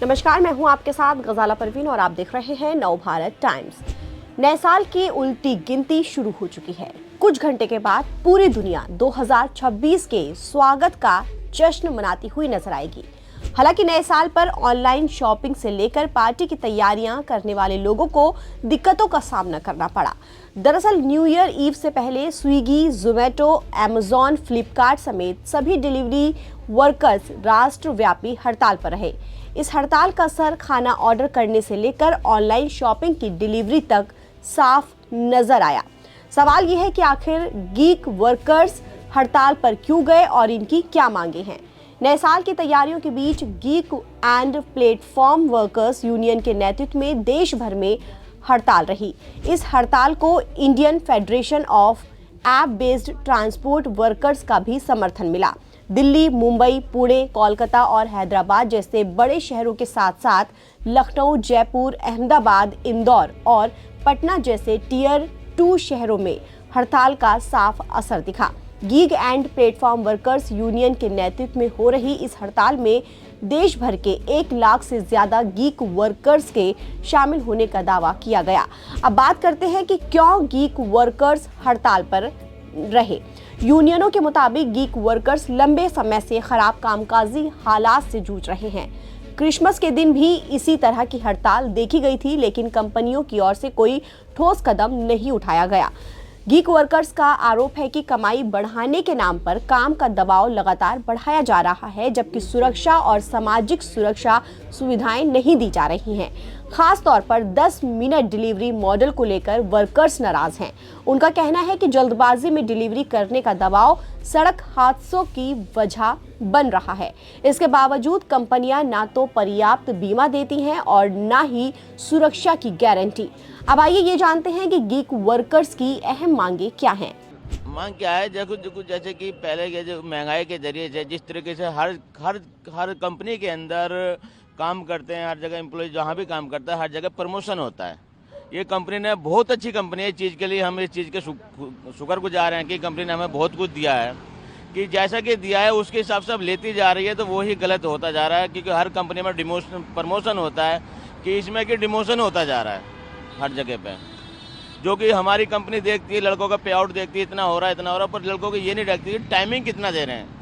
नमस्कार, मैं हूं आपके साथ गजाला परवीन और आप देख रहे हैं नव भारत टाइम्स। नए साल की उल्टी गिनती शुरू हो चुकी है। कुछ घंटे के बाद पूरी दुनिया 2026 के स्वागत का जश्न मनाती हुई नजर आएगी। हालांकि नए साल पर ऑनलाइन शॉपिंग से लेकर पार्टी की तैयारियां करने वाले लोगों को दिक्कतों का सामना करना पड़ा। दरअसल न्यू ईयर ईव से पहले स्विगी, जोमेटो, अमेजॉन, फ्लिपकार्ट समेत सभी डिलीवरी वर्कर्स राष्ट्रव्यापी हड़ताल पर रहे। इस हड़ताल का असर खाना ऑर्डर करने से लेकर ऑनलाइन शॉपिंग की डिलीवरी तक साफ नजर आया। सवाल यह है कि आखिर गीक वर्कर्स हड़ताल पर क्यों गए और इनकी क्या मांगे हैं। नए साल की तैयारियों के बीच gig and platform workers union के नेतृत्व में देश भर में हड़ताल रही। इस हड़ताल को Indian federation of app based transport workers का भी समर्थन मिला। दिल्ली, मुंबई, पुणे, कोलकाता और हैदराबाद जैसे बड़े शहरों के साथ साथ लखनऊ, जयपुर, अहमदाबाद, इंदौर और पटना जैसे टीयर 2 शहरों में हड़ताल का साफ असर दिखा। Gig and platform workers union के नेतृत्व में हो रही इस हड़ताल में देश भर के 1 लाख से ज्यादा गीक वर्कर्स के शामिल होने का दावा किया गया। अब बात करते हैं कि क्यों गीक वर्कर्स हड़ताल पर रहे। यूनियनों के मुताबिक गीक वर्कर्स लंबे समय से खराब कामकाजी हालात से जूझ रहे हैं। क्रिसमस के दिन भी इसी तरह की हड़ताल देखी गई थी, लेकिन कंपनियों की ओर से कोई ठोस कदम नहीं उठाया गया। गीक वर्कर्स का आरोप है कि कमाई बढ़ाने के नाम पर काम का दबाव लगातार बढ़ाया जा रहा है, जबकि सुरक्षा और सामाजिक सुरक्षा सुविधाएं नहीं दी जा रही हैं। खास तौर पर 10 मिनट डिलीवरी मॉडल को लेकर वर्कर्स नाराज हैं। उनका कहना है कि जल्दबाजी में डिलीवरी करने का दबाव सड़क हादसों की वजह बन रहा है। इसके बावजूद कंपनियां ना तो पर्याप्त बीमा देती हैं और ना ही सुरक्षा की गारंटी। अब आइए ये जानते हैं कि गीक वर्कर्स की अहम मांगे क्या हैं। मांग क्या है, जैसे कि पहले के जो महंगाई के जरिए से जिस तरीके से हर कंपनी के अंदर काम करते हैं, हर जगह एम्प्लॉय जहाँ भी काम करता है हर जगह प्रमोशन होता है। ये कंपनी ने बहुत अच्छी कंपनी है, इस चीज़ के लिए हम इस चीज़ के शुक्रगुजार हैं कि कंपनी ने हमें बहुत कुछ दिया है, कि जैसा कि दिया है उसके हिसाब से अब लेती जा रही है, तो वही गलत होता जा रहा है। क्योंकि हर कंपनी में प्रमोशन होता है कि इसमें कि डिमोशन होता जा रहा है हर जगह पे, जो कि हमारी कंपनी देखती है, लड़कों का पे आउट देखती है, इतना हो रहा है, पर लड़कों को ये नहीं देखती कि टाइमिंग कितना दे रहे हैं।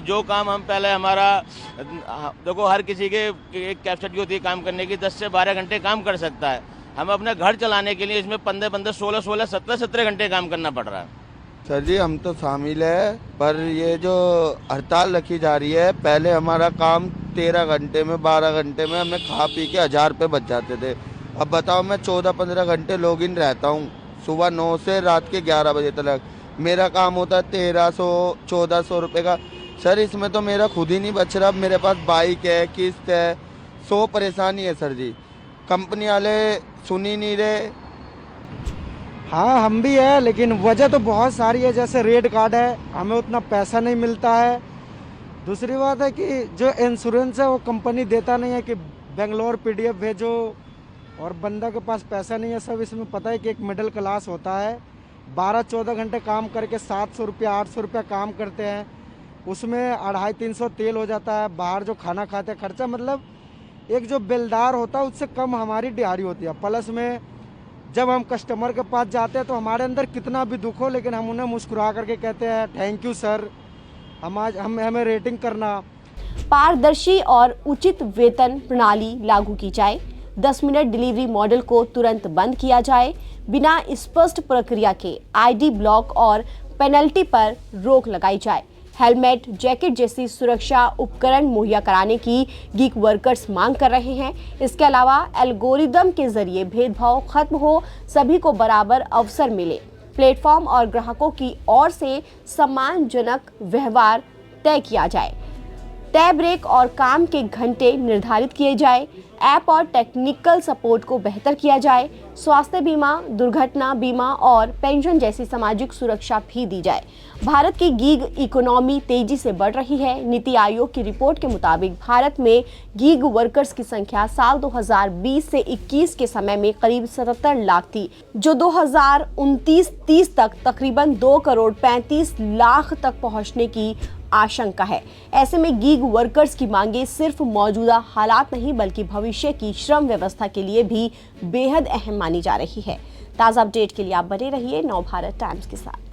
जो काम हम पहले हमारा देखो हर किसी के एक कैपेसिटी होती है काम करने की, 10 से 12 घंटे काम कर सकता है। हम अपने घर चलाने के लिए इसमें 15 16 17 घंटे काम करना पड़ रहा है। सर जी, हम तो शामिल है, पर ये जो हड़ताल रखी जा रही है, पहले हमारा काम 13 घंटे में 12 घंटे में हमें खा पी के 1000 रुपये बच जाते थे। अब बताओ, मैं 14-15 घंटे लॉग इन रहता हूँ, सुबह 9 से रात के 11 बजे तक। मेरा काम होता है 1300-1400 रुपये का। सर, इसमें तो मेरा खुद ही नहीं बच रहा। मेरे पास बाइक है, किस्त है, 100 परेशानी है सर जी। कंपनी वाले सुन ही नहीं रहे। हाँ, हम भी है, लेकिन वजह तो बहुत सारी है। जैसे रेड कार्ड है, हमें उतना पैसा नहीं मिलता है। दूसरी बात है कि जो इंश्योरेंस है वो कंपनी देता नहीं है कि बेंगलोर PDF भेजो, और बंदा के पास पैसा नहीं है। सब इसमें पता है कि एक मिडिल क्लास होता है, 12-14 घंटे काम करके 700 रुपया 800 रुपया काम करते हैं, उसमें 250-300 तेल हो जाता है। बाहर जो खाना खाते हैं खर्चा, मतलब एक जो बिलदार होता है उससे कम हमारी दिहाड़ी होती है। प्लस में जब हम कस्टमर के पास जाते हैं तो हमारे अंदर कितना भी दुख हो, लेकिन हम उन्हें मुस्कुरा करके कहते हैं थैंक यू सर, हमें रेटिंग करना। पारदर्शी और उचित वेतन प्रणाली लागू की जाए। 10 मिनट डिलीवरी मॉडल को तुरंत बंद किया जाए। बिना स्पष्ट प्रक्रिया के ID ब्लॉक और पेनल्टी पर रोक लगाई जाए। हेलमेट, जैकेट जैसी सुरक्षा उपकरण मुहैया कराने की गीक वर्कर्स मांग कर रहे हैं। इसके अलावा एल्गोरिदम के जरिए भेदभाव खत्म हो, सभी को बराबर अवसर मिले। प्लेटफॉर्म और ग्राहकों की ओर से सम्मानजनक व्यवहार तय किया जाए। तय ब्रेक और काम के घंटे निर्धारित किए जाए। ऐप और टेक्निकल सपोर्ट को बेहतर किया जाए। स्वास्थ्य बीमा, दुर्घटना बीमा और पेंशन जैसी सामाजिक सुरक्षा भी दी जाए। भारत की गीग इकोनॉमी तेजी से बढ़ रही है। नीति आयोग की रिपोर्ट के मुताबिक भारत में गीग वर्कर्स की संख्या साल 2020 से 21 के समय में करीब 77 लाख थी, जो 2029-30 तक तकरीबन 2 करोड़ 35 लाख तक पहुंचने की आशंका है। ऐसे में गीग वर्कर्स की मांगे सिर्फ मौजूदा हालात नहीं बल्कि भविष्य की श्रम व्यवस्था के लिए भी बेहद अहम मानी जा रही है। ताज़ा अपडेट के लिए आप बने रहिए नवभारत टाइम्स के साथ।